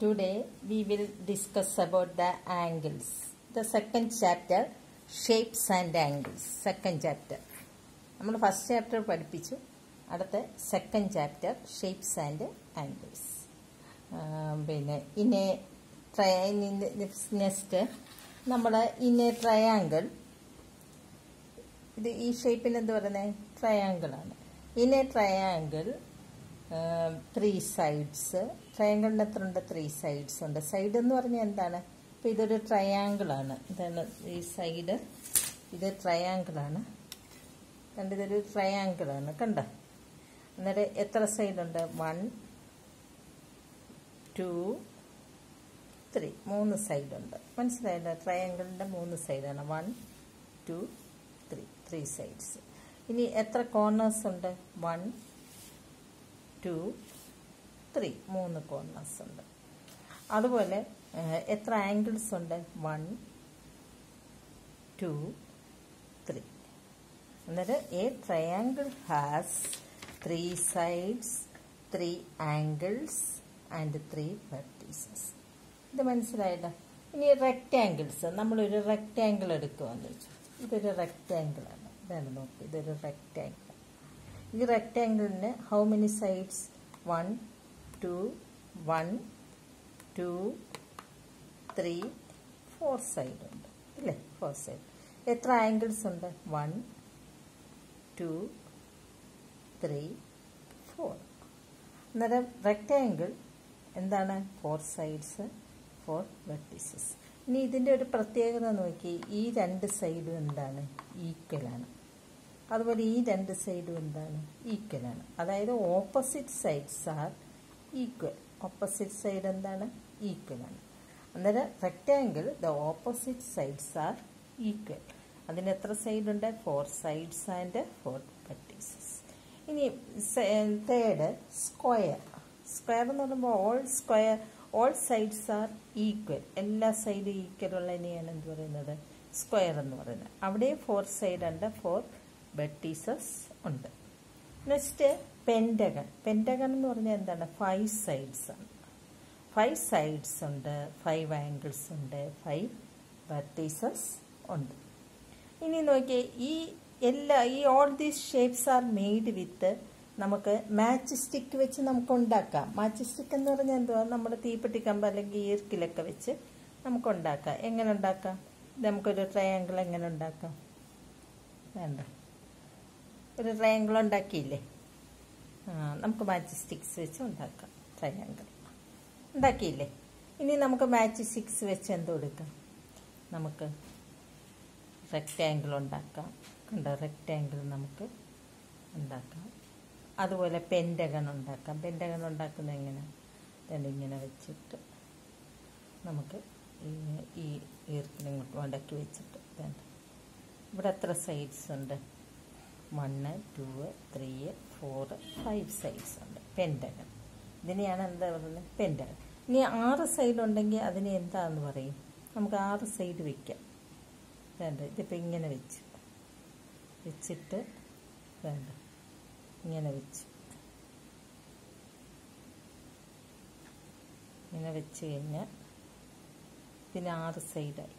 Today we will discuss about the angles. The second chapter, shapes and angles. Second chapter. നമ്മൾ first chapter പഠിപ്പിച്ചു. അടുത്ത second chapter shapes and angles. പിന്നെ next നമ്മൾ triangle, ഇത് ഈ ഷേപ്പിന് എന്ത് പറയുന്നത്? ട്രയാങ്കിളാണ്. Triangle 3 sides. ട്രയാങ്കിളിന് എത്ര ഉണ്ട്? 3 സൈഡ്സ് ഉണ്ട്. സൈഡ് എന്ന് പറഞ്ഞാൽ എന്താണ്? ഇപ്പം ഇതൊരു ട്രയാങ്കിളാണ്. ഇതാണ് ഈ സൈഡ്. ഇത് ട്രയാങ്കിളാണ്. കണ്ട്, ഇതൊരു ട്രയാങ്കിളാണ്. കണ്ട, അന്നേരം എത്ര സൈഡുണ്ട്? 1 2 3 3 സൈഡുണ്ട്. മനസ്സിലായല്ലോ? ട്രയാങ്കിളിൻ്റെ 3 സൈഡാണ്. 1 2 3 സൈഡ്സ്. ഇനി എത്ര കോർണേഴ്സ് ഉണ്ട്? 1 2 3 3 കോർണേഴ്സ് ഉണ്ട്. അതുപോലെ എത്ര ആംഗിൾസ് ഉണ്ട്? 1 2 3. അന്നേരം A triangle has 3 sides, 3 angles and 3 vertices. ഇത് മനസ്സിലായില്ല? ഇനി റെക്റ്റാങ്കിൾസ്. നമ്മളൊരു റെക്റ്റാങ്കിൾ എടുക്കുമെന്ന് വെച്ചു. ഇതൊരു റെക്റ്റാങ്കിളാണ്. ഇതാണ്, നോക്ക്, ഇതൊരു റെക്റ്റാങ്കിൾ. ഈ റെക്റ്റാങ്കിളിന് ഹൗ മെനി സൈഡ്സ്? 1 2 1 2 3 4 സൈഡ് ഉണ്ട്, ഇല്ലേ? 4 സൈഡ്. എത്ര ആംഗിൾസ് ഉണ്ട്? 1 2 3 4. അന്നേരം റെക്റ്റാങ്കിൾ എന്താണ്? 4 സൈഡ്സ് 4 വെർട്ടിസസ്. ഇനി ഇതിൻ്റെ ഒരു പ്രത്യേകത നോക്കി. ഈ 2 സൈഡും എന്താണ്? ഈക്വലാണ്. അതുപോലെ ഈ 2 സൈഡും എന്താണ്? ഈക്വലാണ്. അതായത് opposite sides are equal. Opposite side എന്താണ്? ഈക്വലാണ്. അന്നേരം rectangle the opposite sides are equal. അതിന് എത്ര സൈഡുണ്ട്? 4 സൈഡ്സ് ആൻഡ് 4 വെർട്ടിസസ്. ഇനി തേർഡ്, സ്ക്വയർ. സ്ക്വയർ എന്ന് പറയുമ്പോൾ ഓൾ സൈഡ്സ് ആർ ഈക്വൽ. എല്ലാ സൈഡും ഈക്വൽ ഉള്ളതിനെയാണ് എന്ത് പറയുന്നത്? സ്ക്വയർ എന്ന് പറയുന്നത്. അവിടെ 4 സൈഡ് ഉണ്ട്, 4 വെർട്ടിസസ് ഉണ്ട്. Next pentagon. പെൻറ്റഗൺ എന്ന് പറഞ്ഞാൽ എന്താണ്? 5 സൈഡ്സ് ആണ്. 5 സൈഡ്സ് ഉണ്ട്, 5 ആംഗിൾസ് ഉണ്ട്, 5 വെർട്ടിസസ് ഉണ്ട്. ഇനി നോക്കിയേ, ഈ all these shapes are made വിത്ത്, നമുക്ക് മാച്ച് സ്റ്റിക്ക് വെച്ച് നമുക്ക് ഉണ്ടാക്കാം. മാച്ച് സ്റ്റിക്ക് എന്ന് പറഞ്ഞാൽ എന്തുവാ? നമ്മുടെ തീപ്പെട്ടി കമ്പ് അല്ലെങ്കിൽ ഈർക്കിലൊക്കെ വെച്ച് നമുക്ക് ഉണ്ടാക്കാം. എങ്ങനെ ഉണ്ടാക്കാം? നമുക്കൊരു ട്രയാങ്കിൾ എങ്ങനെ ഉണ്ടാക്കാം? വേണ്ട, ഒരു ട്രയാങ്കിൾ ഉണ്ടാക്കിയില്ലേ? നമുക്ക് മാച്ച് സ്റ്റിക്സ് വെച്ച് ഉണ്ടാക്കാം. ട്രയാങ്കിൾ ഉണ്ടാക്കിയില്ലേ? ഇനി നമുക്ക് മാച്ച് സ്റ്റിക്സ് വെച്ച് എന്ത് കൊടുക്കാം? നമുക്ക് റെക്റ്റാങ്കിൾ ഉണ്ടാക്കാം. കണ്ടോ? റെക്റ്റാങ്കിൾ നമുക്ക് ഉണ്ടാക്കാം. അതുപോലെ പെൻറ്റഗൺ ഉണ്ടാക്കാം. പെൻറ്റഗൺ ഉണ്ടാക്കുന്നത് എങ്ങനെ? ഇങ്ങനെ വെച്ചിട്ട് നമുക്ക് ഈ ഈർക്കിലിങ്ങോട്ട് മടക്കി വെച്ചിട്ട് വേണ്ട. ഇവിടെ എത്ര സൈഡ്സ് ഉണ്ട്? 1 2 3 4 5 സൈഡ്സ് ഉണ്ട്. പെൻറ്റഗൺ. ഇതിനെയാണ് എന്താ പറയുന്നത്? പെൻറ്റഗൺ. ഇനി 6 സൈഡ് ഉണ്ടെങ്കിൽ അതിനെ എന്താന്ന് പറയും? നമുക്ക് 6 സൈഡ് വയ്ക്കാം. വേണ്ട, ഇതിപ്പോൾ ഇങ്ങനെ വെച്ചിട്ട് വേണ്ട, ഇങ്ങനെ ഇങ്ങനെ വെച്ച് കഴിഞ്ഞാൽ പിന്നെ 6 സൈഡായി.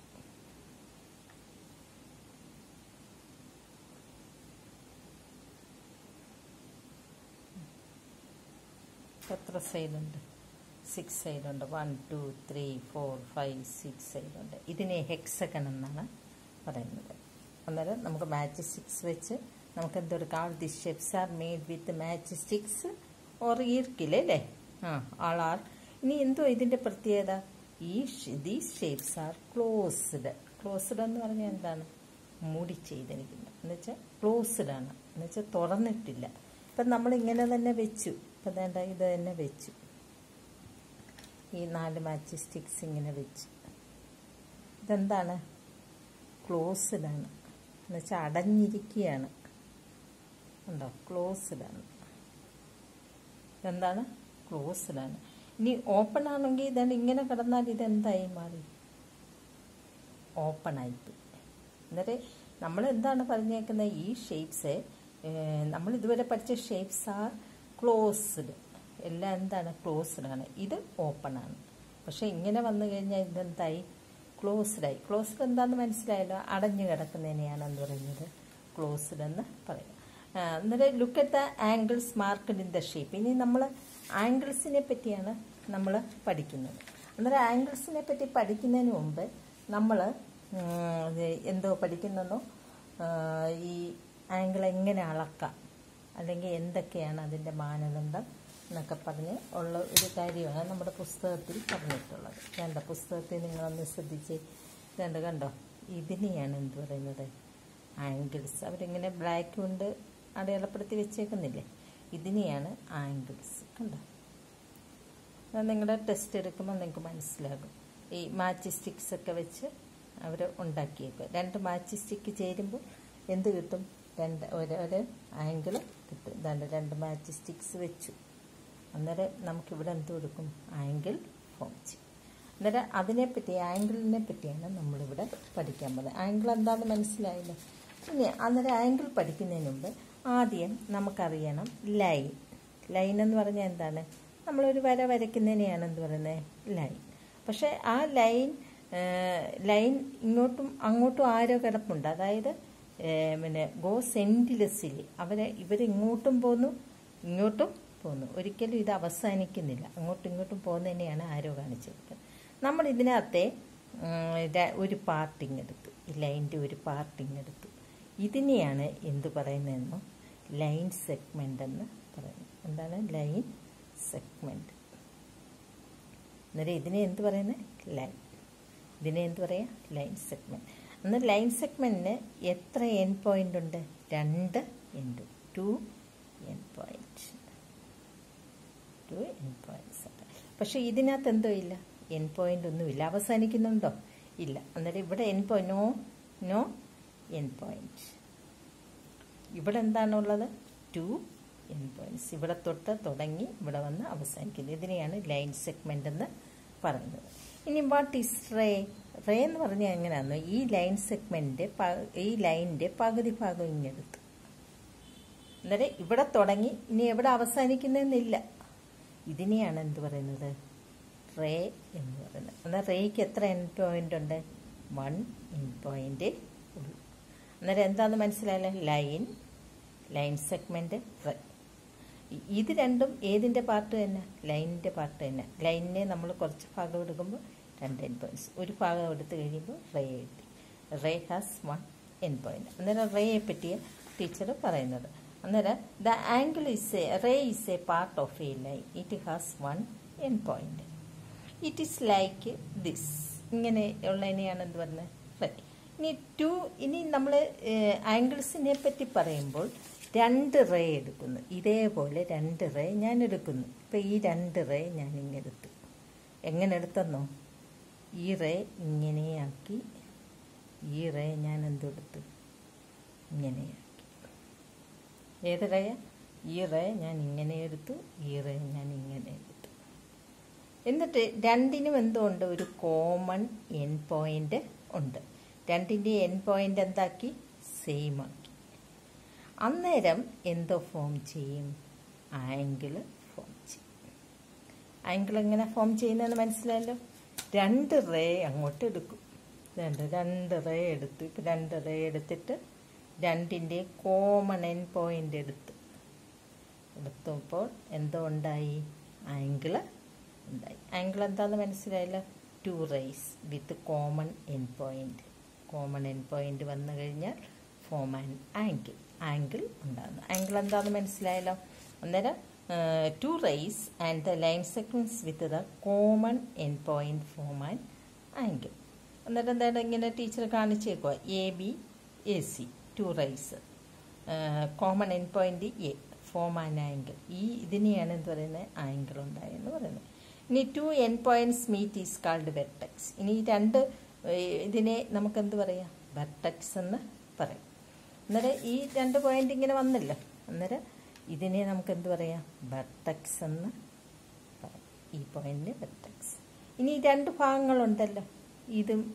എത്ര സൈഡുണ്ട്? 6 സൈഡുണ്ട്. 1 2 3 4 5 6 സൈഡുണ്ട്. ഇതിനെ ഹെക്സഗൺ എന്നാണ് പറയുന്നത്. അന്നേരം നമുക്ക് മാച്ച് സ്റ്റിക്സ് വെച്ച് നമുക്ക് എന്തെടുക്കാം? The shapes are made with match sticks or ഈർക്കിലല്ലേ? All are. ഇനി എന്തോ ഇതിൻ്റെ പ്രത്യേകത? These shapes are closed. Closed എന്ന് പറഞ്ഞാൽ എന്താണ്? മൂടി ചെയ്തിരിക്കുന്നത്. എന്നുവെച്ചാൽ ക്ലോസ്ഡ് ആണ്, എന്നുവെച്ചാൽ തുറന്നിട്ടില്ല. ഇപ്പം നമ്മളിങ്ങനെ തന്നെ വെച്ചു. ഇപ്പം വേണ്ട, ഇത് തന്നെ വെച്ചു. ഈ 4 മാച്ച് സ്റ്റിക്സ് ഇങ്ങനെ വെച്ചു. ഇതെന്താണ്? ക്ലോസ്ഡ് ആണ്, എന്നുവെച്ചാൽ അടഞ്ഞിരിക്കുകയാണ്. ഉണ്ടോ? ക്ലോസ്ഡ് ആണ്. ഇതെന്താണ്? ക്ലോസ്ഡ് ആണ്. ഇനി ഓപ്പൺ ആണെങ്കിൽ ഇതാണ്, ഇങ്ങനെ കിടന്നാൽ ഇതെന്തായി മാറി? ഓപ്പൺ ആയിപ്പോയി. എന്നിട്ട് നമ്മൾ എന്താണ് പറഞ്ഞേക്കുന്നത്? ഈ ഷേപ്സ് നമ്മൾ ഇതുവരെ പഠിച്ച ഷേപ്സ് ആർ ക്ലോസ്ഡ്. എല്ലാം എന്താണ്? ക്ലോസ്ഡ് ആണ്. ഇത് ഓപ്പൺ ആണ്. പക്ഷേ ഇങ്ങനെ വന്നു കഴിഞ്ഞാൽ ഇതെന്തായി? ക്ലോസ്ഡായി. ക്ലോസ്ഡ് എന്താണെന്ന് മനസ്സിലായല്ലോ? അടഞ്ഞു കിടക്കുന്നതിനെയാണ് എന്ത് പറയുന്നത്? ക്ലോസ്ഡ് എന്ന് പറയും. അന്നേരം look at the angles marked in the shape. ഇനി നമ്മൾ ആംഗിൾസിനെ പറ്റിയാണ് നമ്മൾ പഠിക്കുന്നത്. അന്നേരം ആംഗിൾസിനെ പറ്റി പഠിക്കുന്നതിന് മുമ്പ് നമ്മൾ എന്തോ പഠിക്കുന്നോ ഈ ആംഗിൾ എങ്ങനെ അളക്കാം, അല്ലെങ്കിൽ എന്തൊക്കെയാണ് അതിൻ്റെ മാനദണ്ഡം എന്നൊക്കെ പറഞ്ഞ് ഉള്ള ഒരു കാര്യമാണ് നമ്മുടെ പുസ്തകത്തിൽ പറഞ്ഞിട്ടുള്ളത്. വേണ്ട, പുസ്തകത്തിൽ നിങ്ങളൊന്ന് ശ്രദ്ധിച്ച് കണ്ടോ? ഇതിനെയാണ് എന്ത് പറയുന്നത്? ആംഗിൾസ്. അവരിങ്ങനെ ബ്ലാക്ക് കൊണ്ട് അടയാളപ്പെടുത്തി വെച്ചേക്കുന്നില്ലേ? ഇതിനെയാണ് ആംഗിൾസ്. കണ്ടോ? നിങ്ങളുടെ ടെസ്റ്റ് എടുക്കുമ്പോൾ നിങ്ങൾക്ക് മനസ്സിലാകും. ഈ മാച്ച് സ്റ്റിക്സ് ഒക്കെ വെച്ച് അവർ ഉണ്ടാക്കിയേക്കും. 2 മാച്ച് സ്റ്റിക്ക് ചേരുമ്പോൾ എന്ത് കിട്ടും? ഒരു ആംഗിൾ കിട്ടും. 2 മാച്ച് സ്റ്റിക്സ് വെച്ചു. അന്നേരം നമുക്കിവിടെ എന്ത് കൊടുക്കും? ആംഗിൾ ഫോം ചെയ്യും. അന്നേരം അതിനെപ്പറ്റി, ആംഗിളിനെ പറ്റിയാണ് നമ്മളിവിടെ പഠിക്കാൻ പോകുന്നത്. ആംഗിൾ എന്താണെന്ന് മനസ്സിലായില്ല? ഇനി അന്നേരം ആംഗിൾ പഠിക്കുന്നതിന് മുമ്പ് ആദ്യം നമുക്കറിയണം ലൈൻ. ലൈൻ എന്ന് പറഞ്ഞാൽ എന്താണ്? നമ്മളൊരു വര വരയ്ക്കുന്നതിനെയാണ് എന്ത് പറയുന്നത്? ലൈൻ. പക്ഷേ ആ ലൈൻ ഇങ്ങോട്ടും അങ്ങോട്ടും ആരോ കിടപ്പുണ്ട്. അതായത് ഗോസ് എൻഡ്ലെസ്സിലി. ഇവരിങ്ങോട്ടും പോന്നു, ഇങ്ങോട്ടും പോന്നു. ഒരിക്കലും ഇത് അവസാനിക്കുന്നില്ല. അങ്ങോട്ടും ഇങ്ങോട്ടും പോകുന്നതിനെയാണ് ആരോ കാണിച്ചിരിക്കുന്നത്. നമ്മൾ ഇതിനകത്തെ ഒരു പാർട്ടിങ് എടുത്തു. ഈ ലൈൻ്റെ ഒരു പാർട്ടിങ് എടുത്തു. ഇതിനെയാണ് എന്ത് പറയുന്നതെന്നോ? ലൈൻ സെഗ്മെൻ്റ് എന്ന് പറയുന്നത്. എന്താണ് ലൈൻ സെഗ്മെൻറ്റ്? അന്നേരം ഇതിനെ എന്ത് പറയുന്നത്? ലൈൻ. ഇതിനെ എന്ത് പറയാം? Line segment. അന്നേരം ലൈൻ സെഗ്മെൻറ്റിന് എത്ര എൻ പോയിൻ്റ് ഉണ്ട്? 2 into 2 N point. 2 N points ഉണ്ട്. പക്ഷേ ഇതിനകത്ത് എന്തോ ഇല്ല? എൻ പോയിൻ്റ് ഒന്നുമില്ല. അവസാനിക്കുന്നുണ്ടോ? ഇല്ല. അന്നേരം ഇവിടെ end point no end point. ഇവിടെ എന്താണുള്ളത്? 2 എൻ പോയിൻറ്റ്സ്. ഇവിടെ തൊട്ട് തുടങ്ങി ഇവിടെ വന്ന് അവസാനിക്കുന്നത്. ഇതിനെയാണ് ലൈൻ സെഗ്മെൻ്റ് എന്ന് പറയുന്നത്. ഇനി വാട്ട് ഈസ് റേ? റേ എന്ന് പറഞ്ഞാൽ എങ്ങനെയാണെന്നോ? ഈ ലൈൻ സെഗ്മെൻറ്റ്, ഈ ലൈനിൻ്റെ പകുതി ഭാഗം ഇങ്ങെടുത്തു. അന്നേരം ഇവിടെ തുടങ്ങി ഇനി എവിടെ അവസാനിക്കുന്നതെന്നില്ല. ഇതിനെയാണ് എന്ത് പറയുന്നത്? റേ എന്ന് പറയുന്നത്. എന്നാൽ റേക്ക് എത്ര എൻ പോയിൻ്റ് ഉണ്ട്? 1 എൻ പോയിൻ്റ് ഉള്ളൂ. അന്നേരം എന്താണെന്ന് മനസ്സിലായല്ലോ? Line segment, ray. ഇത് രണ്ടും ഏതിൻ്റെ പാർട്ട് തന്നെ? ലൈനിൻ്റെ പാർട്ട് തന്നെ. ലൈനിനെ നമ്മൾ കുറച്ച് ഭാഗം എടുക്കുമ്പോൾ 2 എൻ പോയിൻറ്റ്സ്. ഒരു ഭാഗം എടുത്ത് കഴിയുമ്പോൾ റേ എഴുതി. Ray has 1 end point. അന്നേരം റേയെ പറ്റിയ ടീച്ചർ പറയുന്നത്. അന്നേരം the angle ray is a part of a line. It has 1 end point. It is like this. ഇങ്ങനെ ഉള്ളതിനെയാണ് എന്ത് പറയുന്നത്? റേ. ഇനി നമ്മൾ ആംഗിൾസിനെ പറ്റി പറയുമ്പോൾ 2 റേ എടുക്കുന്നു. ഇതേപോലെ 2 റേ ഞാൻ എടുക്കുന്നു. ഇപ്പം ഈ 2 റേ ഞാൻ ഇങ്ങെടുത്തു. എങ്ങനെ എടുത്തെന്നോ? ഈ റേ ഇങ്ങനെയാക്കി, ഈ റേ ഞാൻ എന്തെടുത്തു? ഇങ്ങനെയാക്കി. ഏത് റേ? ഈ റേ ഞാൻ ഇങ്ങനെ എടുത്തു, ഈ റേ ഞാൻ ഇങ്ങനെ എടുത്തു. എന്നിട്ട് രണ്ടിനും എന്തുകൊണ്ട്? ഒരു കോമൺ എൻ പോയിൻ്റ് ഉണ്ട്. രണ്ടിൻ്റെ എൻ പോയിൻ്റ് എന്താക്കി? സെയിം ആക്കി. അന്നേരം എന്തോ ഫോം ചെയ്യും? ആംഗിൾ ഫോം ചെയ്യും. ആംഗിൾ എങ്ങനെ ഫോം ചെയ്യുന്നതെന്ന് മനസ്സിലായല്ലോ? 2 റേ അങ്ങോട്ട് എടുക്കും. 2 റേ എടുത്തു. ഇപ്പം 2 റേ എടുത്തിട്ട് രണ്ടിൻ്റെ കോമൺ എൻ പോയിൻ്റ് എടുത്തപ്പോൾ എന്തോ ഉണ്ടായി? ആംഗിൾ ഉണ്ടായി. ആംഗിൾ എന്താണെന്ന് മനസ്സിലായല്ലോ? 2 rays with common end point. Common end point വന്നു കഴിഞ്ഞാൽ ഫോം ആൻ ആംഗിൾ ഉണ്ടാകുന്നു. ആംഗിൾ എന്താണെന്ന് മനസ്സിലായല്ലോ? അന്നേരം 2 rays and the line segments with the common end point form an angle. അന്നേരം എന്താണ് ഇങ്ങനെ ടീച്ചർ കാണിച്ചേക്കുക? ABAC 2 rays common end point a form an angle. ഇതിനെയാണ് എന്ത് പറയുന്നത്? ആംഗിൾ ഉണ്ടായെന്ന് പറയുന്നത്. ഇനി 2 end points meet is called vertex. ഇനി 2 ഇതിനെ നമുക്കെന്ത് പറയാം? വെർട്ടെക്സ് എന്ന് പറയും. അന്നേരം ഈ 2 പോയിന്റ് ഇങ്ങനെ വന്നല്ലോ. അന്നേരം ഇതിനെ നമുക്ക് എന്ത് പറയാം? വെർട്ടെക്സ് എന്ന് പറയാം. ഈ പോയിന്റിന് വെർട്ടെക്സ്. ഇനി 2 ഭാഗങ്ങളുണ്ടല്ലോ.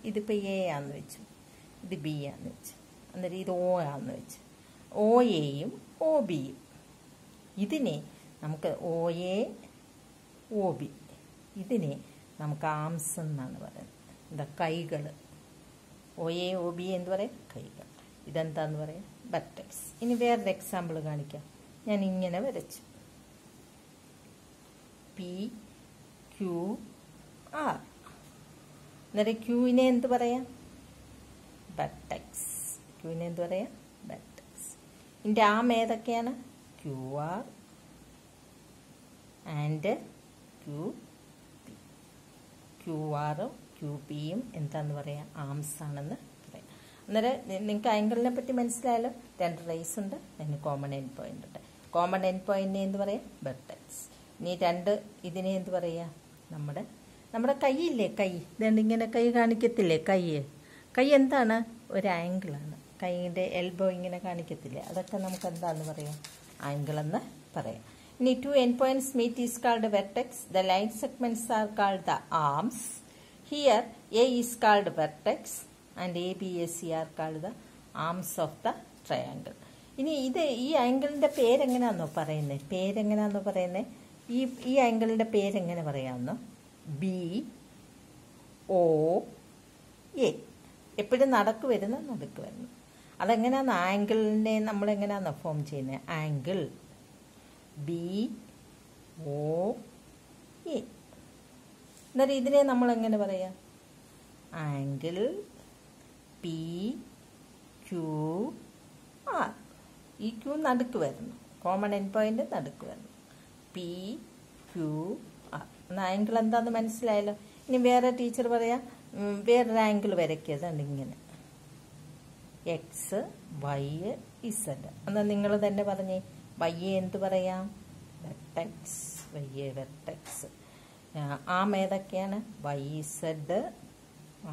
ഇതിപ്പോൾ എ ആണെന്ന് വെച്ചു, ഇത് ബി ആണെന്ന് വെച്ചു, അന്നേരം ഇത് ഒ ആണെന്ന് വെച്ചു. ഒ എയും ഒ ബിയും. ഇതിനെ നമുക്ക് ഒ എ ഒ ബി ഇതിനെ നമുക്ക് ആംസ് എന്നാണ് പറയുന്നത്. എന്താ കൈകൾ, OA OB എന്ത് പറയാം? കൈകൾ. ഇതെന്താന്ന് പറയാം? വെർട്ടെക്സ്. ഇനി വേറൊരു എക്സാമ്പിൾ കാണിക്കാം. ഞാൻ ഇങ്ങനെ വരച്ചു, PQR. അന്നേരം ക്യൂവിനെ എന്ത് പറയാം? വെർട്ടെക്സ്. ക്യൂവിനെ എന്ത് പറയാം? വെർട്ടെക്സ്. ഇതിൻ്റെ ആം ഏതൊക്കെയാണ്? QR and QP. QRും QPയും എന്താന്ന് പറയാം? ആംസ് ആണെന്ന് പറയാം. അന്നേരം നിങ്ങൾക്ക് ആംഗിളിനെ പറ്റി മനസ്സിലായാലോ? 2 റേസ് ഉണ്ട്, അതിന് കോമൺ എൻഡ് പോയിന്റ് ഉണ്ട്. കോമൺ എൻഡ് പോയിന്റിനെ എന്ത് പറയാം? വെർട്ടെക്സ്. ഇനി 2 ഇതിനെ എന്ത് പറയുക? നമ്മുടെ കൈയില്ലേ, കൈ ഇതുകൊണ്ട് ഇങ്ങനെ കൈ കാണിക്കത്തില്ലേ? കൈ എന്താണ്? ഒരു ആംഗിളാണ്. കൈയിൻ്റെ എൽബോ ഇങ്ങനെ കാണിക്കത്തില്ലേ? അതൊക്കെ നമുക്ക് എന്താണെന്ന് പറയാം? ആംഗിളെന്ന് പറയാം. ഇനി 2 end points meet is called vertex. The line segments are called the arms. Here A is called vertex and ABAC are called the arms of the triangle. ഇനി ഈ ആംഗിളിൻ്റെ പേരെങ്ങനെയാണെന്നോ പറയുന്നത്? ഈ ആംഗിളിൻ്റെ പേരെങ്ങനെ പറയാമെന്നോ? BOA. എപ്പോഴും നടുക്ക് വരുന്നു. അതെങ്ങനെയാണെന്ന് ആംഗിളിനെ നമ്മളെങ്ങനെയാണെന്നോ ഫോം ചെയ്യുന്നത്? Angle BOA. എന്നാലും ഇതിനെ നമ്മളെങ്ങനെ പറയാം? Angle PQR. ഈ ക്യൂ നടുക്ക് വരുന്നു, കോമൺ എൻഡ് പോയിന്റ് നടുക്ക് വരുന്നു. PQR എന്ന ആംഗിൾ എന്താണെന്ന് മനസ്സിലായല്ലോ. ഇനി വേറെ ടീച്ചർ പറയാം, വേറൊരു ആംഗിൾ വരയ്ക്കുന്നത് ഇങ്ങനെ X Y Z. എന്നാൽ നിങ്ങൾ തന്നെ പറഞ്ഞേ, Y എന്ത് പറയാം? വെർട്ടെക്സ്. Y vertex. ആം ഏതൊക്കെയാണ്? YZ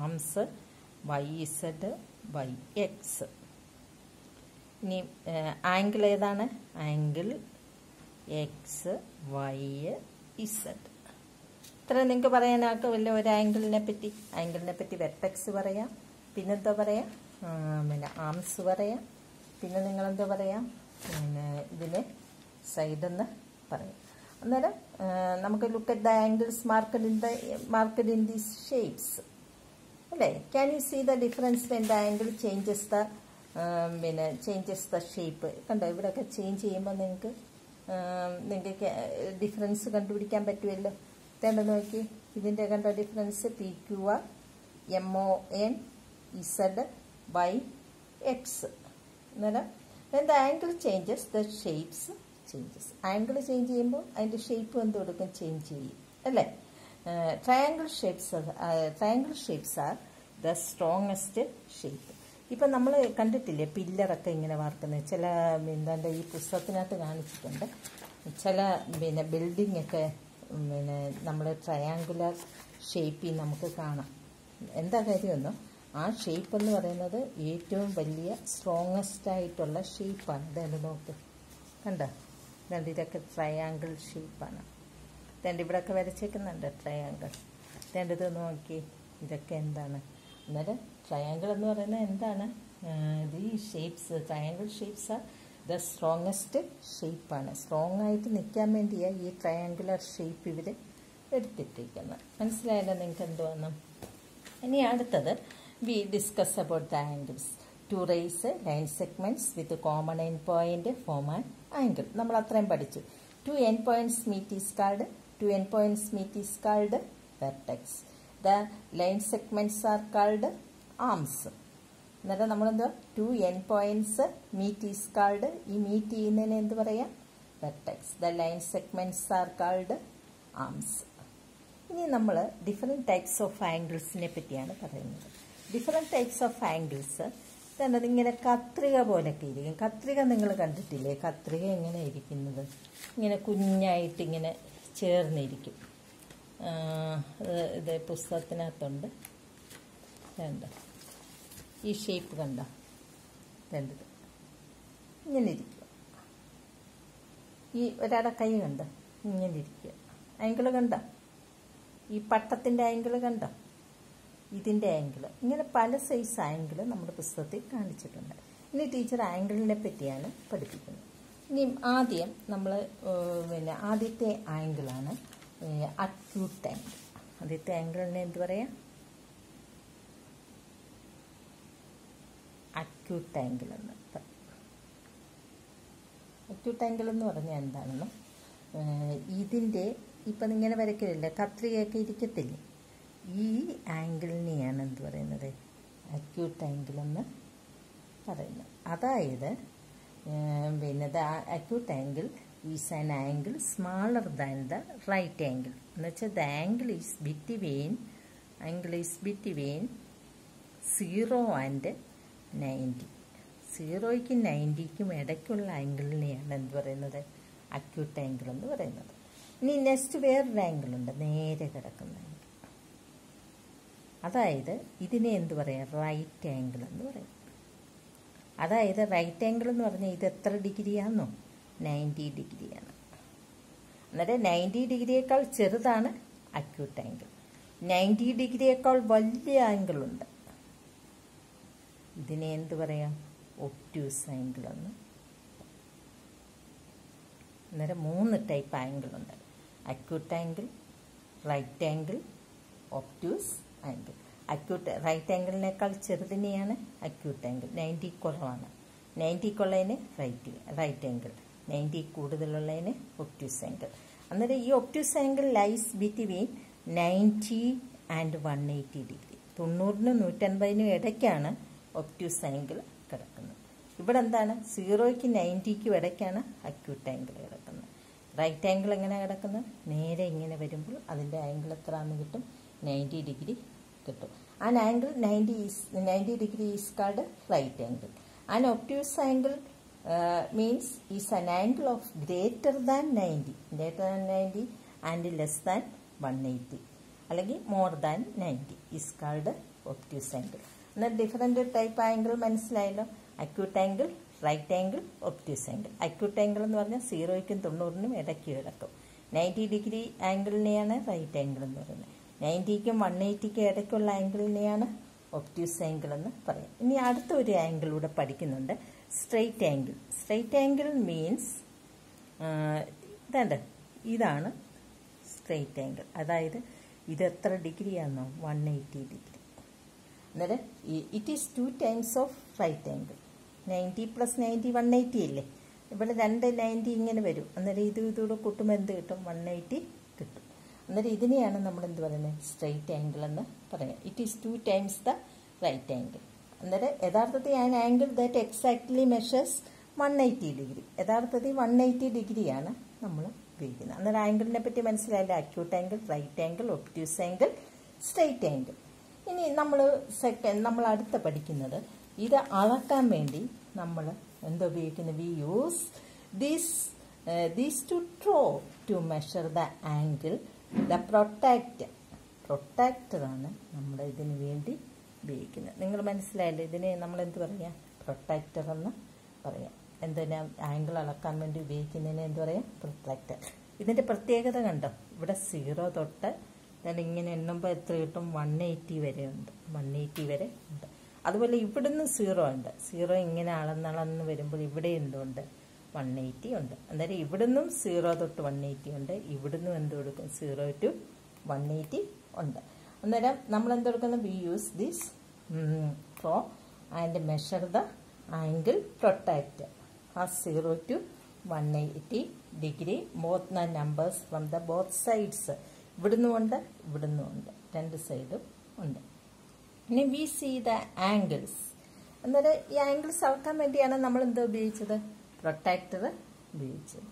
arms, YZ YX. ഇനി ആംഗിൾ ഏതാണ്? Angle XYZ. ഇത്ര നിങ്ങൾക്ക് പറയാനാക്കുമല്ലോ ഒരു ആംഗിളിനെ പറ്റി. വെർട്ടെക്സ് പറയാം, പിന്നെന്താ പറയാം? പിന്നെ ആംസ് പറയാം, പിന്നെ നിങ്ങളെന്താ പറയാം? പിന്നെ ഇതിന് സൈഡെന്ന് പറയാം. അന്നേരം നമുക്ക് look at the angles marked in these shapes അല്ലേ? Can you see the difference when the angle changes the shape? കണ്ടോ, ഇവിടെയൊക്കെ ചേഞ്ച് ചെയ്യുമ്പോൾ നിങ്ങൾക്ക് ഡിഫറൻസ് കണ്ടുപിടിക്കാൻ പറ്റുമല്ലോ. ഇതേണ്ട നോക്കി, ഇതിൻ്റെ കണ്ടോ ഡിഫറൻസ്? PQR MONZYX. അന്നേരം when the angle changes, the shapes changes. Angle change ചെയ്യുമ്പോൾ അതിൻ്റെ ഷേപ്പ് എന്ത് കൊടുക്കും? ചേഞ്ച് ചെയ്യും അല്ലേ? Triangle shapes are the strongest shape. ഇപ്പം നമ്മൾ കണ്ടിട്ടില്ലേ പില്ലറൊക്കെ ഇങ്ങനെ വാർക്കുന്നത്? ചില എന്താണ്ട് ഈ പുസ്തകത്തിനകത്ത് കാണിച്ചിട്ടുണ്ട്. ചില ബിൽഡിംഗ് ഒക്കെ നമ്മൾ ട്രയാങ്കുലർ ഷേപ്പിൽ നമുക്ക് കാണാം. എന്താ കാര്യമെന്നോ, ആ ഷേപ്പ് എന്ന് പറയുന്നത് ഏറ്റവും വലിയ സ്ട്രോങ്ങസ്റ്റ് ആയിട്ടുള്ള ഷേപ്പാണ്. ഇതെന്ത് നോക്ക്, കണ്ടോ? ഇതൊക്കെ ട്രയാങ്കിൾ ഷേപ്പാണ്. ഇവിടെയൊക്കെ വരച്ചേക്കുന്നുണ്ട് ട്രയാങ്കിൾ. ഇത് നോക്കി, ഇതൊക്കെ എന്താണ്? അന്നേരം ട്രയാങ്കിൾ എന്ന് പറയുന്നത് എന്താണ്? ഈ shapes, triangle shapes are the strongest ഷേപ്പാണ്. സ്ട്രോങ് ആയിട്ട് നിൽക്കാൻ വേണ്ടിയാണ് ഈ ട്രയാങ്കുലർ ഷേപ്പ് ഇവർ എടുത്തിട്ടിരിക്കുന്നത്. മനസ്സിലായല്ലോ നിങ്ങൾക്ക് എന്തുവാന്ന്? ഇനി അടുത്തത് we discuss about the angles. Two rays line segments with a common end point form an angle. നമ്മൾ അത്രയും പഠിച്ചു. Two end points meet is called vertex. The line segments are called arms. എന്നിട്ട് നമ്മളെന്താ? two end points meet is called, ഈ meet ചെയ്യുന്നതിന് എന്ത് പറയാം? vertex. The line segments are called arms. ഇനി നമ്മൾ ഡിഫറെൻറ്റ് ടൈപ്സ് ഓഫ് ആംഗിൾസിനെ പറ്റിയാണ് പറയുന്നത്. ഡിഫറെൻറ്റ് ടൈപ്സ് ഓഫ് ആംഗിൾസ് ഇതാണ്. ഇങ്ങനെ കത്രിക പോലൊക്കെ ഇരിക്കും. കത്രിക നിങ്ങൾ കണ്ടിട്ടില്ലേ? കത്രിക എങ്ങനെ ഇരിക്കുന്നത്? ഇങ്ങനെ കുഞ്ഞായിട്ട് ഇങ്ങനെ ചേർന്നിരിക്കും. ഇത് പുസ്തകത്തിനകത്തുണ്ട്. കണ്ട ഈ ഷേപ്പ് കണ്ട? കണ്ടത് ഇങ്ങനെ ഇരിക്കുക. ഈ ഒരാടെ കൈ കണ്ട? ഇങ്ങനെ ഇരിക്കുക. ആംഗിൾ കണ്ട? ഈ പട്ടത്തിൻ്റെ ആംഗിൾ കണ്ട? ഇതിൻ്റെ ആംഗിൾ. ഇങ്ങനെ പല സൈസ് ആംഗിൾ നമ്മുടെ പുസ്തകത്തിൽ കാണിച്ചിട്ടുണ്ട്. ഇനി ടീച്ചർ ആംഗിളിനെ പറ്റിയാണ് പഠിപ്പിക്കുന്നത്. ഇനി ആദ്യം നമ്മൾ ആദ്യത്തെ ആംഗിളാണ് അക്യൂട്ട് ആംഗിൾ. ആദ്യത്തെ ആംഗിളിനെ എന്ത് പറയാം? അക്യൂട്ട് ആംഗിൾ എന്ന് പറയും. അക്യൂട്ട് ആംഗിൾ എന്ന് പറഞ്ഞാൽ എന്താണെന്ന് ഇതിൻ്റെ ഇപ്പം ഇങ്ങനെ വരയ്ക്കില്ല, കത്രികയൊക്കെ ഇരിക്കത്തില്ലേ, ഈ ആംഗിളിനെയാണ് എന്ത് പറയുന്നത്? അക്യൂട്ട് ആംഗിൾ എന്ന് പറയുന്നത്. അതായത് പിന്നെ the acute angle is an angle smaller than the right angle. എന്ന് വെച്ചാൽ the angle is between 0 and 90. 0യ്ക്കും 90ക്കും ഇടയ്ക്കുള്ള ആംഗിളിനെയാണ് എന്ത് പറയുന്നത്? അക്യൂട്ട് ആംഗിൾ എന്ന് പറയുന്നത്. ഇനി നെക്സ്റ്റ് വേറൊരു ആംഗിളുണ്ട്, നേരെ കിടക്കുന്ന ആംഗിൾ. അതായത് ഇതിനെ എന്ത് പറയാം? റൈറ്റ് ആംഗിൾ എന്ന് പറയും. അതായത് റൈറ്റ് ആംഗിൾ എന്ന് പറഞ്ഞാൽ ഇത് എത്ര ഡിഗ്രിയാണെന്നോ? 90 ഡിഗ്രിയാണ്. അന്നേരം 90 ഡിഗ്രിയേക്കാൾ ചെറുതാണ് അക്യൂട്ട് ആംഗിൾ. 90 ഡിഗ്രിയേക്കാൾ വലിയ ആംഗിളുണ്ട്, ഇതിനെ എന്ത് പറയാം? ഒബ്റ്റ്യൂസ് ആംഗിൾ എന്ന്. അന്നേരം 3 ടൈപ്പ് ആംഗിളുണ്ട്: acute angle, right angle, obtuse angle. Right ആംഗിളിനേക്കാൾ ചെറുതിനെയാണ് അക്യൂട്ട് ആംഗിൾ, 90 കുറവാണ്. 90ക്കുള്ളതിന് റൈറ്റ് ആംഗിൾ, 90 കൂടുതലുള്ളതിന് ഒബ്റ്റ്യൂസ് ആംഗിൾ. അന്നേരം ഈ obtuse angle lies between 90 and 180 degree. 90നും 180നും ഇടയ്ക്കാണ് ഒബ്റ്റ്യൂസ് ആംഗിൾ കിടക്കുന്നത്. ഇവിടെ എന്താണ്? 0യ്ക്കും 90ക്കും ഇടയ്ക്കാണ് അക്യൂട്ട് ആംഗിൾ കിടക്കുന്നത്. റൈറ്റ് ആംഗിൾ എങ്ങനെ കിടക്കുന്നത്? നേരെ ഇങ്ങനെ വരുമ്പോൾ അതിൻ്റെ ആംഗിൾ എത്രയാണെന്ന് കിട്ടും? 90 ഡിഗ്രി കിട്ടും. An angle 90 degree is called right angle. An obtuse angle means is an angle of greater than 90 and less than 180 അല്ലെങ്കിൽ more than 90 is called obtuse angle. എന്നാൽ ഡിഫറെൻറ്റ് ടൈപ്പ് ആംഗിൾ മനസ്സിലായല്ലോ. Acute angle, right angle, obtuse angle. Acute angle എന്ന് പറഞ്ഞാൽ 0യ്ക്കും 90നും ഇടയ്ക്ക് കിടക്കും. 90 degree ആംഗിളിനെയാണ് right angle എന്ന് പറയുന്നത്. 90ക്കും 180ക്കും ഇടയ്ക്കുള്ള ആംഗിളിനെയാണ് ഒബ്റ്റ്യൂസ് ആംഗിൾ എന്ന് പറയാം. ഇനി അടുത്ത ഒരു ആംഗിൾ ഇവിടെ പഠിക്കുന്നുണ്ട്, straight angle. Straight angle means ഇതാണ് സ്ട്രെയിറ്റ് ആംഗിൾ. അതായത് ഇത് എത്ര ഡിഗ്രിയാണെന്നോ? 180 ഡിഗ്രി. അന്നേരം it is 2 times of right angle. 90 + 90 180 അല്ലേ? ഇവിടെ 2 90 ഇങ്ങനെ വരും. അന്നേരം ഇതൂടെ കൂട്ടുമ്പോൾ എന്ത് കിട്ടും? 180 കിട്ടും. അന്നേരം ഇതിനെയാണ് നമ്മൾ എന്ത് പറയുന്നത്? സ്ട്രെയിറ്റ് ആംഗിൾ എന്ന് പറയാം. It is 2 times the right angle. അന്നേരം യഥാർത്ഥത്തിൽ an angle that exactly measures 180 degree. യഥാർത്ഥത്തിൽ 180 ഡിഗ്രിയാണ് നമ്മൾ ഉപയോഗിക്കുന്നത്. അന്നേരം ആംഗിളിനെ പറ്റി മനസ്സിലായില്ല. Acute angle, right angle, obtuse angle, straight angle. ഇനി നമ്മൾ അടുത്ത പഠിക്കുന്നത്, ഇത് അളക്കാൻ വേണ്ടി നമ്മൾ എന്താ ഉപയോഗിക്കുന്നത്? We use these to draw to measure the angle. The പ്രൊട്ടാക്ടറാണ് നമ്മൾ ഇതിന് വേണ്ടി ഉപയോഗിക്കുന്നത്. നിങ്ങൾ മനസ്സിലായല്ലോ? ഇതിനെ നമ്മൾ എന്ത് പറയാം? പ്രൊട്ടാക്ടർ എന്ന് പറയാം. എന്തിനാ? ആംഗിൾ അളക്കാൻ വേണ്ടി ഉപയോഗിക്കുന്നതിന് എന്ത് പറയാം? പ്രൊട്ടാക്ടർ. ഇതിൻ്റെ പ്രത്യേകത കണ്ടോ? ഇവിടെ 0 തൊട്ട് ഇങ്ങനെ എണ്ണുമ്പോൾ എത്ര കിട്ടും? 180 വരെ ഉണ്ട്. 180 വരെ ഉണ്ട്. അതുപോലെ ഇവിടുന്ന് 0 ഉണ്ട്. 0 ഇങ്ങനെ അളന്നളന്ന് വരുമ്പോൾ ഇവിടെ എന്തുണ്ട്? 180 ഉണ്ട്. അന്നേരം ഇവിടുന്നും 0 തൊട്ട് 180 ഉണ്ട്. ഇവിടുന്നും എന്ത് കൊടുക്കും? 0 to 180 ഉണ്ട്. അന്നേരം നമ്മൾ എന്തെടുക്കുന്നത്? We use this pro and measure the angle protractor as 0 to 180 degree both the numbers from the both sides. ഇവിടുന്നും ഉണ്ട്, ഇവിടുന്നും ഉണ്ട്, 2 സൈഡും ഉണ്ട്. ഇനി വി സീ ദ ആംഗിൾസ്. അന്നേരം ഈ ആംഗിൾസ് അളക്കാൻ വേണ്ടിയാണ് നമ്മൾ എന്താ ഉപയോഗിച്ചത്? പ്രൊട്ടാക്ടർ ഉപയോഗിച്ചത്.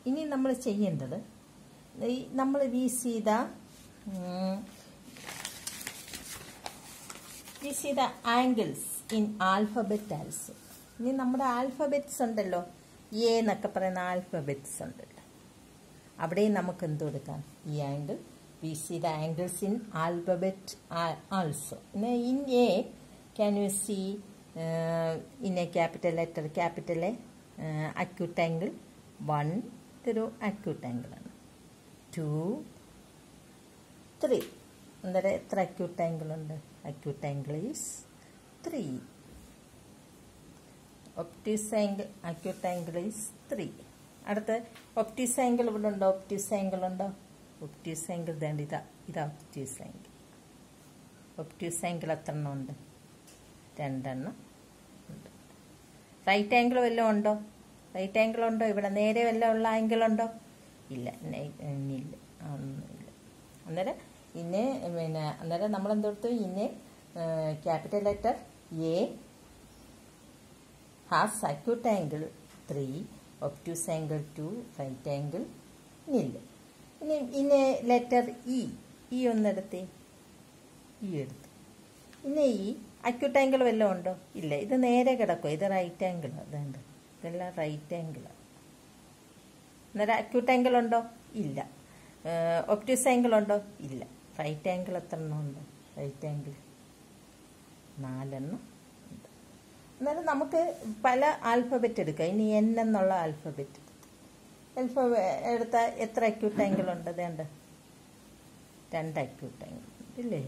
ഇനി നമ്മൾ ചെയ്യേണ്ടത്, നമ്മൾ we see the angles in alphabet also. ഇനി നമ്മുടെ ആൽഫബറ്റ്സ് ഉണ്ടല്ലോ, എ എന്നൊക്കെ പറയുന്ന ആൽഫബറ്റ്സ് ഉണ്ടല്ലോ, അവിടെയും നമുക്ക് എന്ത് കൊടുക്കാം? ഈ angle. We see the angles in alphabet also. In a can you see in a capital letter, capital a, acute angle 1, ഇതൊരു അക്യൂട്ട് ആംഗിളാണ്. 2, 3. അന്നേരം എത്ര അക്യൂട്ട് ആംഗിൾ ഉണ്ട്? Acute angle is 3. Obtuse angle, acute angle is 3. അടുത്ത് obtuse angle ഇവിടെ ഉണ്ടോ? Obtuse angle ഉണ്ടോ? Obtuse angle വേണ്ട ഇതാ ഒബ്റ്റ്യൂസ് ആംഗിൾ. ഒബ്റ്റ്യൂസ് ആംഗിൾ എത്ര എണ്ണം ഉണ്ട്? 2 എണ്ണം ഉണ്ട്. റൈറ്റ് ആംഗിൾ വല്ലതും ഉണ്ടോ? റൈറ്റ് ആംഗിൾ ഉണ്ടോ? ഇവിടെ നേരെ വല്ലതും ഉള്ള ആംഗിൾ ഉണ്ടോ? ഇല്ല, ഇല്ല, ഒന്നുമില്ല. അന്നേരം അന്നേരം നമ്മൾ എന്തെടുത്തു? Capital letter A has acute angle 3, obtuse angle 2, right angle നില്ല്. ഇനി ലെറ്റർ ഇ ഒന്നെടുത്തേ. ഇ എടുത്തു. ഈ അക്യൂട്ട് ആംഗിൾ വല്ലതും ഉണ്ടോ? ഇല്ല, ഇത് നേരെ കിടക്കും. ഇത് റൈറ്റ് ആംഗിൾ. അതുകൊണ്ട് ഇതെല്ലാം റൈറ്റ് ആംഗിളാണ്. അന്നേരം അക്യൂട്ട് ആംഗിൾ ഉണ്ടോ? ഇല്ല. ഒബ്റ്റ്യൂസ് ആംഗിൾ ഉണ്ടോ? ഇല്ല. റൈറ്റ് ആംഗിൾ എത്ര എണ്ണം ഉണ്ട്? റൈറ്റ് ആംഗിൾ 4 എണ്ണം ഉണ്ട്. അന്നേരം നമുക്ക് പല ആൽഫബറ്റ് എടുക്കാം. ഇനി എൻ എന്നുള്ള ആൽഫബറ്റ് എടുത്താൽ എത്ര അക്യൂട്ട് ആംഗിൾ ഉണ്ട്? വേണ്ട 2 അക്യൂട്ട് ആംഗിൾ ഇല്ലേ?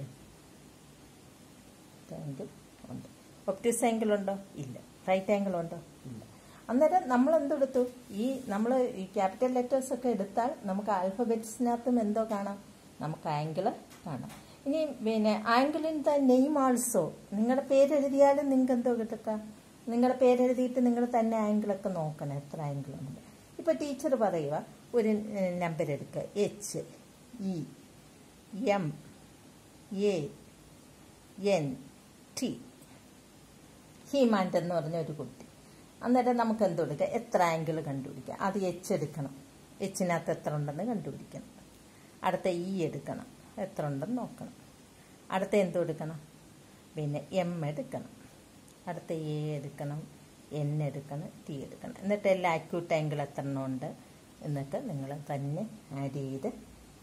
ആംഗിൾ ഉണ്ട്. ഒബ്റ്റ്യൂസ് ആംഗിൾ ഉണ്ടോ? ഇല്ല. റൈറ്റ് ആംഗിൾ ഉണ്ടോ? ഇല്ല. അന്നേരം നമ്മൾ എന്തെടുത്തു? നമ്മൾ ഈ ക്യാപിറ്റൽ ലെറ്റേഴ്സ് ഒക്കെ എടുത്താൽ നമുക്ക് ആൽഫബറ്റ്സിനകത്തും എന്തോ കാണാം? നമുക്ക് ആംഗിൾ കാണാം. ഇനി ആംഗിളിൻ ദ നെയിം ആൾസോ. നിങ്ങളുടെ പേരെഴുതിയാലും നിങ്ങൾക്ക് എന്തോ കിട്ടക്കാം? നിങ്ങളുടെ പേരെഴുതിയിട്ട് നിങ്ങൾ തന്നെ ആംഗിളൊക്കെ നോക്കണം, എത്ര ആംഗിൾ ഉണ്ട്. ഇപ്പൊ ടീച്ചർ പറയുക, ഒരു നമ്പർ എടുക്കുക, H, E, M, A, N, T. ഹീമാൻഡ് എന്ന് പറഞ്ഞ ഒരു കുട്ടി. അന്നേരം നമുക്ക് എന്ത് കൊടുക്കാം? എത്ര ആംഗിൾ കണ്ടുപിടിക്കാം? അത് H എടുക്കണം. Hനകത്ത് എത്ര ഉണ്ടെന്ന് കണ്ടുപിടിക്കണം. അടുത്ത E എടുക്കണം, എത്ര ഉണ്ടെന്ന് നോക്കണം. അടുത്ത എന്ത് എടുക്കണം? M എടുക്കണം. അടുത്ത A എടുക്കണം, N എടുക്കണം, T എടുക്കണം. എന്നിട്ട് എല്ലാ അക്യൂട്ട് ആംഗിൾ എത്ര എണ്ണം ഉണ്ട് എന്നൊക്കെ നിങ്ങൾ തന്നെ ആഡ് ചെയ്ത്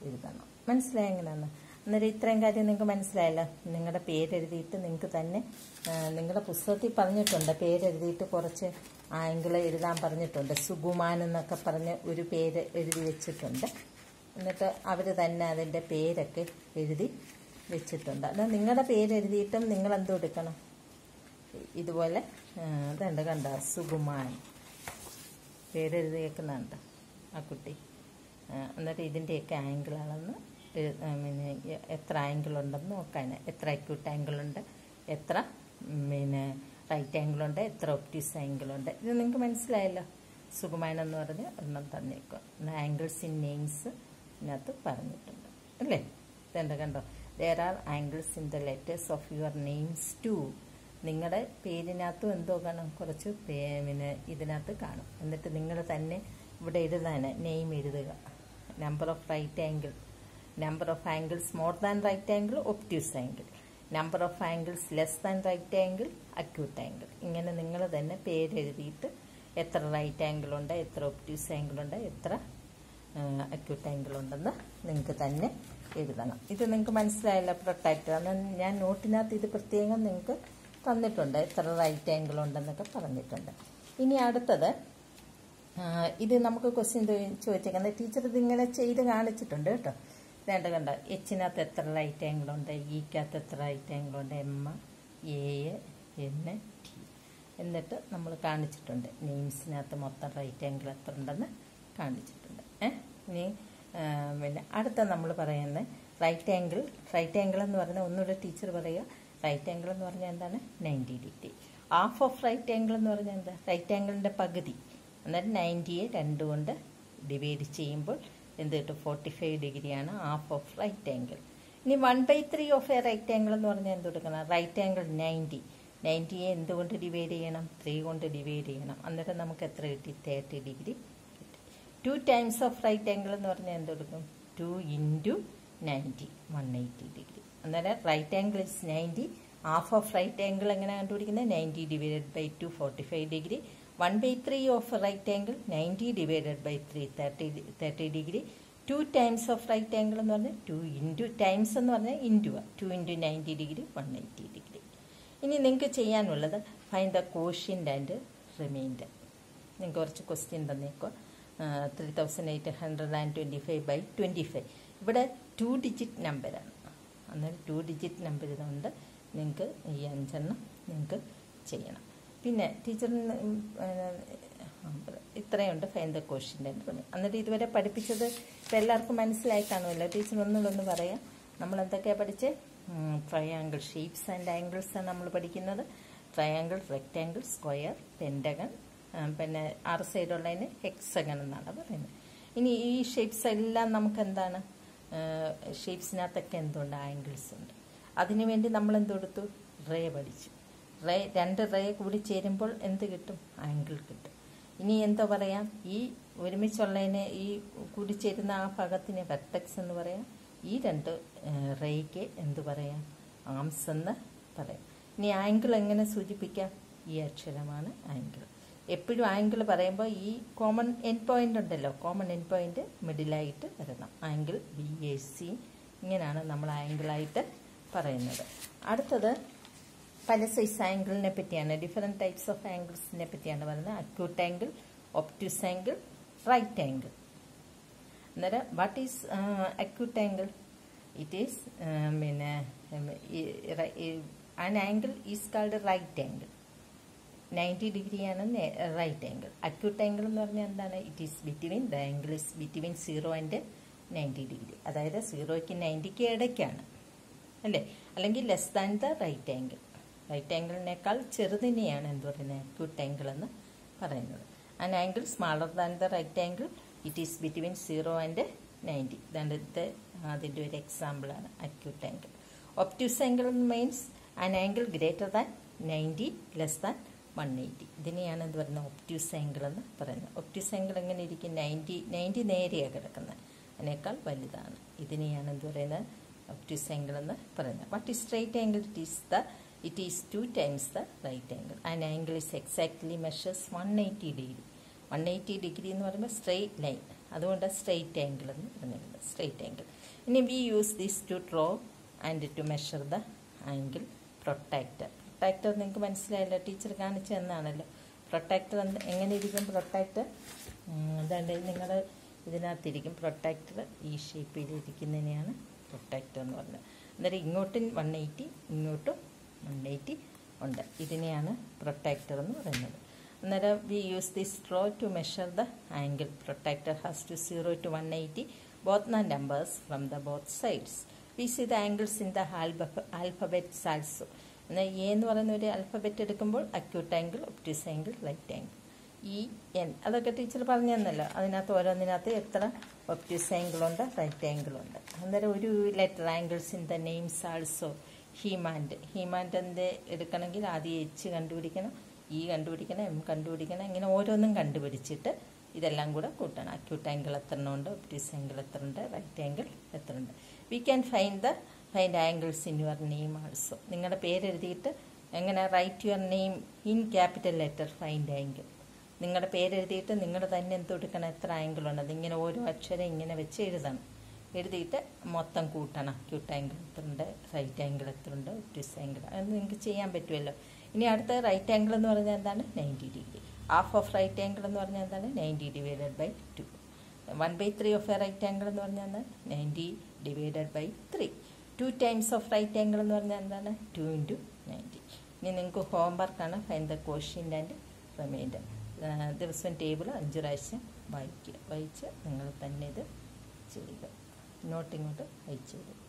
എഴുതണം. മനസ്സിലായി എങ്ങനെയാണെന്ന്? അന്നേരം ഇത്രയും കാര്യം നിങ്ങൾക്ക് മനസ്സിലായല്ലോ. നിങ്ങളുടെ പേരെഴുതിയിട്ട് നിങ്ങൾക്ക് തന്നെ നിങ്ങളുടെ പുസ്തകത്തിൽ പറഞ്ഞിട്ടുണ്ട്, പേരെഴുതിയിട്ട് കുറച്ച് ആംഗിൾ എഴുതാൻ പറഞ്ഞിട്ടുണ്ട്. സുകുമാൻ എന്നൊക്കെ പറഞ്ഞ് ഒരു പേര് എഴുതി വെച്ചിട്ടുണ്ട്. എന്നിട്ട് അവർ തന്നെ അതിൻ്റെ പേരൊക്കെ എഴുതി വെച്ചിട്ടുണ്ട്. അത് നിങ്ങളുടെ പേരെഴുതിയിട്ടും നിങ്ങൾ എന്തോ എടുക്കണം? ഇതുപോലെ ഇതുണ്ട്, കണ്ട സുകുമാൻ പേരെഴുതിയേക്കുന്നുണ്ട് ആ കുട്ടി. എന്നിട്ട് ഇതിൻ്റെയൊക്കെ ആംഗിൾ അളന്ന് എത്ര ആംഗിൾ ഉണ്ടെന്ന് നോക്കാൻ, എത്ര അക്യൂട്ട് ആംഗിൾ ഉണ്ട്, എത്ര റൈറ്റ് ആംഗിൾ ഉണ്ട്, എത്ര ഒബ്റ്റ്യൂസ് ആംഗിൾ ഉണ്ട്. ഇത് നിങ്ങൾക്ക് മനസ്സിലായല്ലോ. സുകുമാൻ എന്ന് പറഞ്ഞ് ഒരെണ്ണം തന്നേക്കുക. ആംഗിൾസ് ഇൻ നെയിംസ് ഇതിനകത്ത് പറഞ്ഞിട്ടുണ്ട് അല്ലേ? ഇതെന്താ കണ്ടോ? There are angles in the letters of your names too. നിങ്ങളുടെ പേരിനകത്തും എന്തോ കാണും? കുറച്ച് ഇതിനകത്ത് കാണും. എന്നിട്ട് നിങ്ങൾ തന്നെ ഇവിടെ എഴുതാൻ നെയിം എഴുതുക. Number of right angle, number of angles more than right angle, obtuse angle, number of angles less than right angle, acute angle. ഇങ്ങനെ നിങ്ങൾ തന്നെ പേരെഴുതിയിട്ട് എത്ര റൈറ്റ് ആംഗിൾ ഉണ്ട്, എത്ര ഒബ്റ്റ്യൂസ് ആംഗിൾ ഉണ്ട്, എത്ര അക്യൂട്ട് ആംഗിൾ ഉണ്ടെന്ന് നിങ്ങൾക്ക് തന്നെ എഴുതണം. ഇത് നിങ്ങൾക്ക് മനസ്സിലായല്ലോ? പ്രൊട്ടക്റ്റർ അന്ന് ഞാൻ നോട്ടിനകത്ത് ഇത് പ്രത്യേകം നിങ്ങൾക്ക് തന്നിട്ടുണ്ട്, എത്ര റൈറ്റ് ആംഗിൾ ഉണ്ടെന്നൊക്കെ പറഞ്ഞിട്ടുണ്ട്. ഇനി അടുത്തത്, ഇത് നമുക്ക് ക്വസ്റ്റ്യൻ ചോദിച്ചേക്കുന്നത് ടീച്ചർ ഇതിങ്ങനെ ചെയ്ത് കാണിച്ചിട്ടുണ്ട് കേട്ടോ. വേണ്ട കണ്ട, Hനകത്ത് എത്ര റൈറ്റ് ആംഗിൾ ഉണ്ട്, Eക്കകത്ത് എത്ര റൈറ്റ് ആംഗിൾ ഉണ്ട്, M, A, N, T എന്നിട്ട് നമ്മൾ കാണിച്ചിട്ടുണ്ട്. നെയിംസിനകത്ത് മൊത്തം റൈറ്റ് ആംഗിൾ എത്ര ഉണ്ടെന്ന് കാണിച്ചിട്ടുണ്ട്. ഇനി അടുത്ത നമ്മൾ പറയുന്നത് റൈറ്റ് ആംഗിൾ എന്ന് പറഞ്ഞാൽ ഒന്നുകൂടെ ടീച്ചർ പറയുക. റൈറ്റ് ആംഗിൾ എന്ന് പറഞ്ഞാൽ എന്താണ്? 90 degree. Half of right angle എന്ന് പറഞ്ഞാൽ എന്താ? റൈറ്റ് ആംഗിളിൻ്റെ പകുതി. അന്നേരം 90യെ 2 കൊണ്ട് ഡിവൈഡ് ചെയ്യുമ്പോൾ എന്ത് കിട്ടും? 45 ഡിഗ്രിയാണ് ഹാഫ് ഓഫ് റൈറ്റ് ആംഗിൾ. ഇനി 1/3 ഓഫ് എ റൈറ്റ് ആംഗിൾ എന്ന് പറഞ്ഞാൽ എന്ത് കൊടുക്കണം? റൈറ്റ് ആംഗിൾ 90യെ എന്തുകൊണ്ട് ഡിവൈഡ് ചെയ്യണം? 3 കൊണ്ട് ഡിവൈഡ് ചെയ്യണം. അന്നേരം നമുക്ക് എത്ര കിട്ടി? 30 ഡിഗ്രി കിട്ടി. 2 ടൈംസ് ഓഫ് റൈറ്റ് ആംഗിൾ എന്ന് പറഞ്ഞാൽ എന്ത് കൊടുക്കും? 2 × 90, 180 ഡിഗ്രി. അന്നേരം right angle is 90. Half of right angle എങ്ങനെ കണ്ടുപിടിക്കുന്നത്? 90 divided by 2, 45 degree. 1/3 of right angle 90 divided by 3, 30 degree. 2 times of right angle എന്ന് പറഞ്ഞാൽ 2 ഇൻറ്റു ടൈംസ് എന്ന് പറഞ്ഞാൽ ഇൻറ്റു 2 × 90 ഡിഗ്രി, 180 ഡിഗ്രി. ഇനി നിങ്ങൾക്ക് ചെയ്യാനുള്ളത് find the quotient and reminder. നിങ്ങൾക്ക് കുറച്ച് ക്വസ്റ്റ്യൻ തന്നേക്കോ. 3825/25. ഇവിടെ 2 ഡിജിറ്റ് നമ്പറാണ്. അന്നേരം 2 ഡിജിറ്റ് നമ്പർ ഇതുകൊണ്ട് നിങ്ങൾക്ക് ഈ 5 എണ്ണം നിങ്ങൾക്ക് ചെയ്യണം. പിന്നെ ടീച്ചറിന് ഇത്രയുണ്ട് find the quotient and remainder. എന്നിട്ട് ഇതുവരെ പഠിപ്പിച്ചത് ഇപ്പം എല്ലാവർക്കും മനസ്സിലായി കാണുമല്ലോ. ടീച്ചർ ഒന്നുകൂടെ പറയാം. നമ്മൾ എന്തൊക്കെയാണ് പഠിച്ചത്? ട്രയാങ്കിൾ ഷേപ്സ് ആൻഡ് ആംഗിൾസ് ആണ് നമ്മൾ പഠിക്കുന്നത്. ട്രയാങ്കിൾ, റെക്റ്റാങ്കിൾ, സ്ക്വയർ, പെൻറ്റഗൺ, പിന്നെ 6 സൈഡുള്ളതിന് ഹെക്സഗൺ എന്നാണ് പറയുന്നത്. ഇനി ഈ ഷേപ്സ് എല്ലാം നമുക്ക് എന്താണ്? ഷേപ്സിനകത്തൊക്കെ എന്തുണ്ട്? ആംഗിൾസ് ഉണ്ട്. അതിനുവേണ്ടി നമ്മൾ എന്തെടുത്തു? റേ പഠിച്ചു. റേ 2 റേ കൂടി ചേരുമ്പോൾ എന്ത് കിട്ടും? ആംഗിൾ കിട്ടും. ഇനി എന്താ പറയാം? ഈ ഒരുമിച്ചുള്ളതിന് ഈ കൂടിച്ചേരുന്ന ആ ഭാഗത്തിന് വെർട്ടെക്സ് എന്ന് പറയാം. ഈ 2 റേയ്ക്ക് എന്ത് പറയാം? ആംസ് എന്ന് പറയാം. ഇനി ആംഗിൾ എങ്ങനെ സൂചിപ്പിക്കാം? ഈ അക്ഷരമാണ് ആംഗിൾ. എപ്പോഴും ആംഗിൾ പറയുമ്പോൾ ഈ കോമൺ എൻഡ് പോയിന്റ് ഉണ്ടല്ലോ, കോമൺ എൻഡ് പോയിന്റ് മിഡിലായിട്ട് വരണം. ആംഗിൾ BAC, ഇങ്ങനെയാണ് നമ്മൾ ആംഗിളായിട്ട് പറയുന്നത്. അടുത്തത് പല സൈസ് ആംഗിളിനെ പറ്റിയാണ്, ഡിഫറെൻറ്റ് ടൈപ്സ് ഓഫ് ആംഗിൾസിനെ പറ്റിയാണ് പറയുന്നത്. Acute angle, obtuse angle, right angle. അന്നേരം what is acute angle? It is an angle is called right angle. 90 degree ആണ് റൈറ്റ് ആംഗിൾ. അക്യൂട്ട് ആംഗിൾ എന്ന് പറഞ്ഞാൽ എന്താണ്? It is between, the angle is between 0 and 90 degree. അതായത് 0ക്ക് 90ക്ക് ഇടയ്ക്കാണ് അല്ലേ? അല്ലെങ്കിൽ less than the right angle. Right ആംഗിളിനേക്കാൾ ചെറുതിനെയാണ് എന്ത് പറയുന്നത്? അക്യൂട്ട് ആംഗിൾ എന്ന് പറയുന്നത്. An angle smaller than the right angle, it is between 0 and 90. ഇതാണ് അതിൻ്റെ ഒരു എക്സാമ്പിളാണ് acute angle. Obtuse angle means an angle greater than 90 less than 180. ഇതിനെയാണ് എന്ത് പറയുന്നത്? ഒബ്റ്റ്യൂസ് ആംഗിൾ എന്ന് പറയുന്നത്. ഒബ്റ്റ്യൂസ് ആംഗിൾ എങ്ങനെ ഇരിക്കും? 90 നേരെയാണ് കിടക്കുന്നത്, അതിനേക്കാൾ വലുതാണ്. ഇതിനെയാണ് എന്ത് പറയുന്നത്? ഒബ്റ്റ്യൂസ് ആംഗിൾ എന്ന് പറയുന്നത്. What is straight angle? It is 2 times the right angle. An angle is exactly measures 180 degree. 180 degree എന്ന് പറയുമ്പോൾ സ്ട്രെയിറ്റ് ലൈൻ, അതുകൊണ്ട് സ്ട്രെയിറ്റ് ആംഗിൾ എന്ന് പറയുന്നത്. Straight angle. ഇനി we use this to draw and to measure the angle. Protractor നിങ്ങൾക്ക് മനസ്സിലായല്ലോ, teacher കാണിച്ചു തന്നാണല്ലോ. Protector എങ്ങനെ ഇരിക്കും? പ്രൊട്ടക്ടർ അതാണ്ട് നിങ്ങൾ ഇതിനകത്തിരിക്കും. പ്രൊട്ടക്ടർ ഈ ഷേപ്പിലിരിക്കുന്നതിനെയാണ് പ്രൊട്ടക്ടർ എന്ന് പറയുന്നത്. അന്നേരം ഇങ്ങോട്ടും 180, ഇങ്ങോട്ടും 180 ഉണ്ട്. ഇതിനെയാണ് പ്രൊട്ടക്ടർ എന്ന് പറയുന്നത്. അന്നേരം we use this straw to measure the angle. Protractor has two 0 to 180 both the numbers from the both sides. We see the angles in the alphabets also. എന്നാൽ എ എന്ന് പറയുന്ന ഒരു ആൽഫബറ്റ് എടുക്കുമ്പോൾ acute angle, obtuse angle, right angle, EN അതൊക്കെ teacher പറഞ്ഞു തന്നല്ലോ. അതിനകത്ത് ഓരോന്നിനകത്ത് എത്ര ഒബ്റ്റ്യൂസ് ആംഗിളുണ്ട്, റൈറ്റ് ആംഗിളുണ്ട്. അന്നേരം ഒരു letter angles in the names also. ഹീമാൻ്റെ എടുക്കണമെങ്കിൽ ആദ്യം H കണ്ടുപിടിക്കണം, E കണ്ടുപിടിക്കണം, M കണ്ടുപിടിക്കണം. ഇങ്ങനെ ഓരോന്നും കണ്ടുപിടിച്ചിട്ട് ഇതെല്ലാം കൂടെ കൂട്ടണം. അക്യൂട്ട് ആംഗിൾ എത്ര ഉണ്ട്, ഒബ്റ്റ്യൂസ് ആംഗിൾ എത്ര ഉണ്ട്, റൈറ്റ് ആംഗിൾ എത്ര ഉണ്ട്. We can find angles in your name also. നിങ്ങളുടെ പേരെഴുതിയിട്ട് എങ്ങനെ? Write your name in capital letter, find angle. നിങ്ങളുടെ പേരെഴുതിയിട്ട് നിങ്ങൾ തന്നെ എന്ത് കൊടുക്കണം? എത്ര ആംഗിൾ ഉണ്ട്. അതിങ്ങനെ ഓരോ അക്ഷരം ഇങ്ങനെ വെച്ച് എഴുതണം. എഴുതിയിട്ട് മൊത്തം കൂട്ടണം. അക്യൂട്ട് ആംഗിൾ എത്ര ഉണ്ട്, റൈറ്റ് ആംഗിൾ എത്ര ഉണ്ട്, ഒബ്റ്റ്യൂസ് ആംഗിൾ. അത് നിങ്ങൾക്ക് ചെയ്യാൻ പറ്റുമല്ലോ. ഇനി അടുത്ത റൈറ്റ് ആംഗിൾ എന്ന് പറഞ്ഞാൽ എന്താണ്? 90 degree. Half of right angle എന്ന് പറഞ്ഞാൽ എന്താണ്? 90 divided by 2. 1/3 of a right angle എന്ന് പറഞ്ഞാൽ എന്താണ്? 90 divided by 3. 2 times of right angle എന്ന് പറഞ്ഞാൽ എന്താണ്? 2 into 90. ഇനി നിങ്ങൾക്ക് ഹോംവർക്കാണ് find the quotient and remainder. ദിവസം ടേബിൾ 5 പ്രാവശ്യം വായിച്ച് നിങ്ങൾ തന്നെ ഇത് ചെയ്യുക. നോട്ട് ഇങ്ങോട്ട് അയച്ചു തരും.